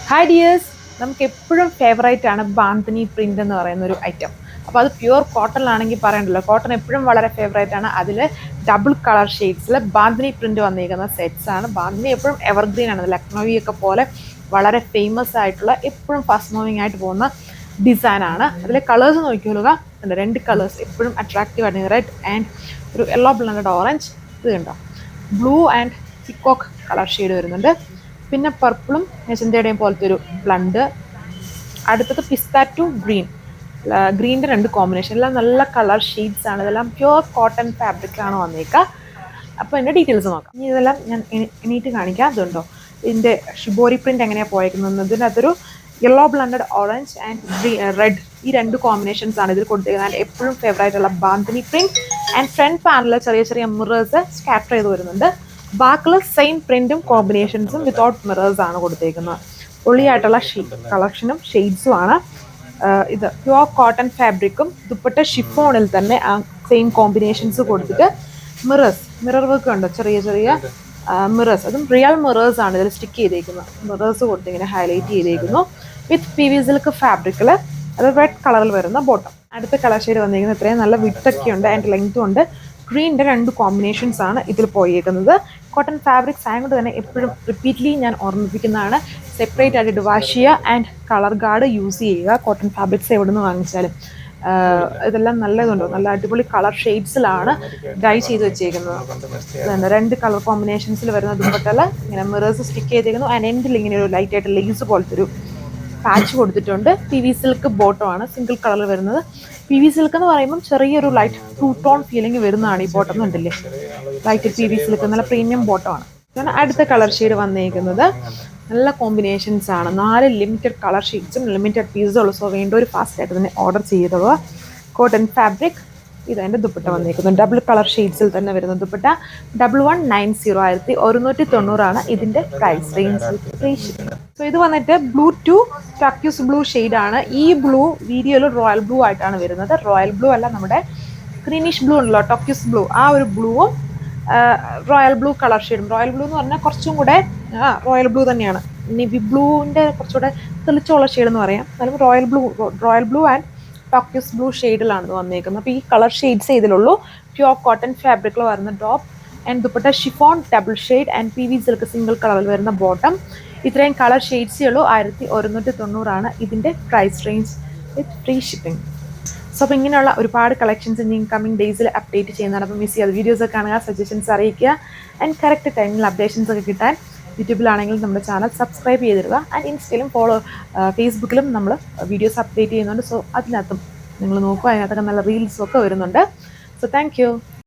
Hi dears, നമുക്ക് എപ്പോഴും favourite ആണ് ബാന്തിനി പ്രിൻ്റ് എന്ന് പറയുന്ന ഒരു ഐറ്റം. അപ്പോൾ അത് പ്യുവർ കോട്ടണിലാണെങ്കിൽ പറയണ്ടല്ലോ, കോട്ടൺ എപ്പോഴും വളരെ ഫേവറേറ്റ് ആണ്. അതിൽ ഡബിൾ കളർ ഷെയ്ഡ്സിൽ ബാന്തിനി പ്രിൻ്റ് വന്നിരിക്കുന്ന സെറ്റ്സ് ആണ്. ബാന്തിനി എപ്പോഴും എവർഗ്രീൻ ആണ്. ലക്നൗവിയൊക്കെ പോലെ വളരെ ഫേമസ് ആയിട്ടുള്ള എപ്പോഴും ഫാസ്റ്റ് മൂവിങ് ആയിട്ട് പോകുന്ന ഡിസൈനാണ്. അതിലെ കളേഴ്സ് നോക്കിക്കൊള്ളുക, രണ്ട് കളേഴ്സ് എപ്പോഴും അട്രാക്റ്റീവ് ആയിട്ട്, റെഡ് ആൻഡ് ഒരു യെല്ലോ ബ്ലൻഡ് ഓറഞ്ച്. ഇത് കണ്ടോ, blue and peacock colour shade വരുന്നുണ്ട്. പിന്നെ പർപ്പിളും മെജന്തയുടെയും പോലത്തെ ഒരു ബ്ലണ്ട്. അടുത്തത് പിസ്താറ്റു ഗ്രീൻ്റെ രണ്ട് കോമ്പിനേഷൻ. എല്ലാം നല്ല കളർ ഷെയ്ഡ്സ് ആണ്. ഇതെല്ലാം പ്യുവർ കോട്ടൺ ഫാബ്രിക്കാണ് വന്നേക്കുക. അപ്പോൾ എൻ്റെ ഡീറ്റെയിൽസ് നോക്കാം. ഇനി ഇതെല്ലാം ഞാൻ എണീറ്റ് കാണിക്കാം. അതുണ്ടോ ഇതിൻ്റെ ഷിബോരി പ്രിൻ്റ് എങ്ങനെയാണ് പോയേക്കുന്നത്. ഇതിനകത്തൊരു yellow blunted orange and red, ഈ രണ്ട് കോമ്പിനേഷൻസ് ആണ് ഇതിൽ കൊടുത്തിരിക്കുന്നത്. എപ്പോഴും ഫേവറേറ്റ് ഉള്ള ബാന്തിനി പ്രിന്റ്. ആൻഡ് ഫ്രണ്ട് പാനലിൽ ചെറിയ ചെറിയ മിറേഴ്സ് സ്കാറ്റർ ചെയ്ത് വരുന്നുണ്ട്. ബാക്കിൽ സെയിം പ്രിന്റും കോമ്പിനേഷൻസും വിതൗട്ട് മിറേഴ്സ് ആണ് കൊടുത്തേക്കുന്നത്. പൊളിയായിട്ടുള്ള കളക്ഷനും ഷെയ്ഡ്സും ആണ്. ഇത് പ്യുവർ കോട്ടൺ ഫാബ്രിക്കും ദുപ്പട്ട ഷിഫോണിൽ തന്നെ ആ സെയിം കോമ്പിനേഷൻസ് കൊടുത്തിട്ട് മിറർ വർക്ക് ഉണ്ട്, ചെറിയ ചെറിയ മിറേഴ്സ്. അതും റിയൽ മിറേഴ്സ് ആണ് ഇതിൽ സ്റ്റിക്ക് ചെയ്തേക്കുന്നത്. മിറേഴ്സ് കൊടുത്ത് ഇങ്ങനെ ഹൈലൈറ്റ് ചെയ്തേക്കുന്നു വിത്ത് PV സിൽക്ക് ഫാബ്രിക്കിൽ. അത് റെഡ് കളറിൽ വരുന്ന ബോട്ടം. അടുത്ത കളർ ഷെയ്ഡ് വന്നിരിക്കുന്നത് ഇത്രയും നല്ല വിഡ്ത്തൊക്കെ ഉണ്ട് ആൻഡ് ലെങ്ത്തും ഉണ്ട്. ഗ്രീൻ്റെ രണ്ട് കോമ്പിനേഷൻസ് ആണ് ഇതിൽ പോയേക്കുന്നത്. കോട്ടൺ ഫാബ്രിക്സ് ആയതുകൊണ്ട് തന്നെ എപ്പോഴും റിപ്പീറ്റ്ലി ഞാൻ ഓർമ്മിപ്പിക്കുന്നതാണ്, സെപ്പറേറ്റ് ആയിട്ട് വാഷ് ചെയ്യുക ആൻഡ് കളർ ഗാർഡ് യൂസ് ചെയ്യുക. കോട്ടൺ ഫാബ്രിക്സ് എവിടെ നിന്ന് വാങ്ങിച്ചാലും ഇതെല്ലാം നല്ലതുണ്ടോ, നല്ല അടിപൊളി കളർ ഷെയ്ഡ്സിലാണ് ഡൈ ചെയ്ത് വെച്ചേക്കുന്നത്. രണ്ട് കളർ കോമ്പിനേഷൻസിൽ വരുന്ന ദുപ്പട്ടയിൽ ഇങ്ങനെ മിറേഴ്സ് സ്റ്റിക്ക് ചെയ്തേക്കുന്നു. ആൻഡ് എൻഡിൽ ഇങ്ങനെ ഒരു ലൈറ്റ് ആയിട്ട് ലേസ് പോലത്തെ ഒരു പാച്ച് കൊടുത്തിട്ടുണ്ട്. PV സിൽക്ക് ബോട്ടം ആണ് സിംഗിൾ കളറിൽ വരുന്നത്. PV സിൽക്ക് എന്ന് പറയുമ്പോൾ ചെറിയൊരു ലൈറ്റ് ടൂ ടോൺ ഫീലിംഗ് വരുന്നതാണ് ഈ ബോട്ടം കണ്ടില്ലേ. ലൈറ്റ് PV സിൽക്ക് നല്ല പ്രീമിയം ബോട്ടം ആണ്. അടുത്ത കളർ ഷെയ്ഡ് വന്നിരിക്കുന്നത് നല്ല കോമ്പിനേഷൻസ് ആണ്. 4 ലിമിറ്റഡ് കളർ ഷെയ്ഡ്സും ലിമിറ്റഡ് പീസും ഉള്ളൂ. സോ വേണ്ട ഒരു ഫാസ്റ്റ് ആയിട്ട് തന്നെ ഓർഡർ ചെയ്തോളൂ. Cotton fabric. ഇത് അതിൻ്റെ ദുപ്പട്ട വന്നിരിക്കുന്നു. ഡബിൾ കളർ ഷെയ്ഡ്സിൽ തന്നെ വരുന്ന ദുപ്പട്ട 1190 1190 ഇതിൻ്റെ പ്രൈസ് റേഞ്ച്. സോ ഇത് വന്നിട്ട് ബ്ലൂ ടു ടർക്യൂസ് ബ്ലൂ ഷെയ്ഡാണ്. ഈ ബ്ലൂ വീഡിയോയിൽ റോയൽ ബ്ലൂ ആയിട്ടാണ് വരുന്നത്. റോയൽ ബ്ലൂ അല്ല, നമ്മുടെ ഗ്രീനിഷ് ബ്ലൂ ഉണ്ടല്ലോ, ടർക്യൂസ് ബ്ലൂ, ആ ഒരു ബ്ലൂവും റോയൽ ബ്ലൂ കളർ ഷെയ്ഡും. റോയൽ ബ്ലൂ എന്ന് പറഞ്ഞാൽ കുറച്ചും കൂടെ റോയൽ ബ്ലൂ തന്നെയാണ്. നേവി ബ്ലൂവിൻ്റെ കുറച്ചുകൂടെ തെളിച്ചുള്ള ഷെയ്ഡ് എന്ന് പറയാം. എന്നാലും royal blue and turquoise blue ഷെയ്ഡിലാണ് ഇത് വന്നേക്കുന്നത്. അപ്പോൾ ഈ കളർ ഷെയ്ഡ്സ് ഇതിലുള്ളൂ. പ്യുവർ കോട്ടൺ ഫാബ്രിക്കിൽ വരുന്ന top and dupatta chiffon double shade and PV silk single കളറിൽ വരുന്ന ബോട്ടം. ഇത്രയും കളർ ഷെയ്ഡ്സേ ഉള്ളൂ. 1190 ഇതിൻ്റെ price range with free shipping. So അപ്പോൾ ഇങ്ങനെയുള്ള ഒരുപാട് കളക്ഷൻസ് ഇനി കമ്മിങ് ഡേയ്സിൽ അപ്ഡേറ്റ് ചെയ്യുന്നതാണ്. അപ്പോൾ മിസ് ചെയ്യാതെ വീഡിയോസ് കാണുക, സജഷൻസ് അറിയിക്കുക ആൻഡ് കറക്റ്റ് ടൈമിൽ അപ്ഡേഷൻസ് ഒക്കെ കിട്ടാൻ യൂട്യൂബിലാണെങ്കിൽ നമ്മുടെ ചാനൽ സബ്സ്ക്രൈബ് ചെയ്തിടുക. ആൻഡ് ഇൻസ്റ്റയിലും ഫേസ്ബുക്കിലും നമ്മൾ വീഡിയോസ് അപ്ഡേറ്റ് ചെയ്യുന്നുണ്ട്. സോ അതിനകത്തും നിങ്ങൾ നോക്കുക, അതിനകത്തൊക്കെ നല്ല റീൽസും ഒക്കെ വരുന്നുണ്ട്. So thank you.